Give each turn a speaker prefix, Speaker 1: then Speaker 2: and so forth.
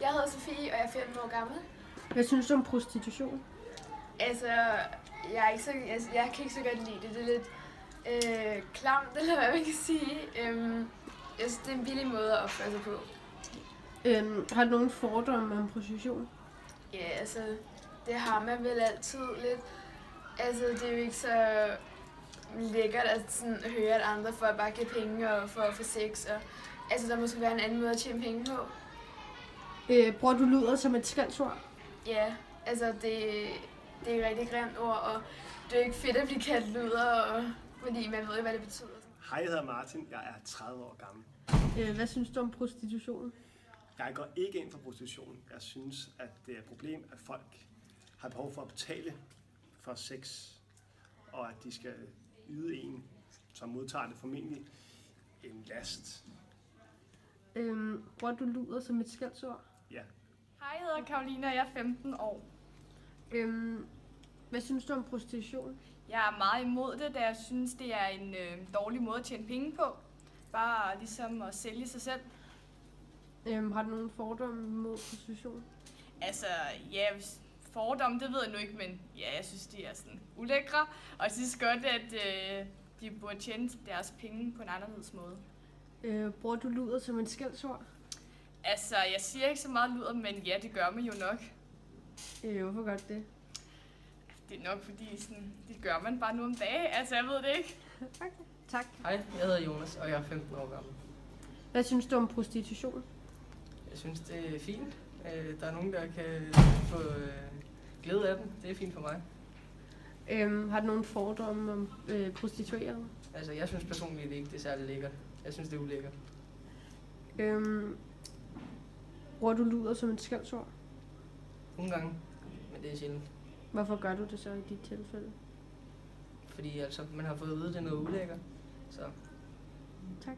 Speaker 1: Jeg hedder Sofie, og jeg er 15 år gammel.
Speaker 2: Hvad synes du om prostitution?
Speaker 1: Altså, jeg kan ikke så godt lide det. Det er lidt klamt, eller hvad man kan sige. Jeg synes, det er en billig måde at opføre sig på.
Speaker 2: Har du nogen fordomme om prostitution?
Speaker 1: Ja, altså, det har man vel altid lidt. Altså, det er jo ikke så lækkert at sådan høre, at andre folk bare giver penge og for at få sex. Og, altså, der må måske være en anden måde at tjene penge på.
Speaker 2: Bruger du luder som et skældsord?
Speaker 1: Ja, altså, det er et rigtig grimt ord, og det er ikke fedt at blive kaldt luder, fordi man ved ikke, hvad det betyder.
Speaker 3: Hej, jeg hedder Martin. Jeg er 30 år gammel.
Speaker 2: Hvad synes du om prostitution?
Speaker 3: Jeg går ikke ind for prostitution. Jeg synes, at det er et problem, at folk har behov for at betale for sex, og at de skal yde en, som modtager det formentlig, en last.
Speaker 2: Bruger du luder som et skældsord?
Speaker 3: Ja.
Speaker 4: Hej, jeg hedder Karoline, og jeg er 15 år.
Speaker 2: Hvad synes du om prostitution?
Speaker 4: Jeg er meget imod det, da jeg synes, det er en dårlig måde at tjene penge på. Bare ligesom at sælge sig selv.
Speaker 2: Har du nogen fordomme mod prostitution?
Speaker 4: Altså, ja, fordomme, det ved jeg nu ikke, men ja, jeg synes, de er sådan ulækre. Og jeg synes godt, at de burde tjene deres penge på en anderledes måde.
Speaker 2: Bruger du luder som et skældsord?
Speaker 4: Altså, jeg siger ikke så meget luder, men ja, det gør man jo nok.
Speaker 2: Hvorfor gør du det?
Speaker 4: Det er nok fordi, sådan, det gør man bare nu om dagen. Altså, jeg ved det ikke.
Speaker 2: Okay. Tak.
Speaker 5: Hej, jeg hedder Jonas, og jeg er 15 år gammel.
Speaker 2: Hvad synes du om prostitution?
Speaker 5: Jeg synes, det er fint. Der er nogen, der kan få glæde af den. Det er fint for mig.
Speaker 2: Har du nogen fordomme om prostituerede?
Speaker 5: Altså, jeg synes personligt ikke, det er særlig lækkert. Jeg synes, det er ulækkert.
Speaker 2: Bruger du luder som et skældsord?
Speaker 5: Nogle gange, men det er sjældent.
Speaker 2: Hvorfor gør du det så i dit tilfælde?
Speaker 5: Fordi altså, man har fået at vide, at det er noget ulækkert. Så
Speaker 2: tak.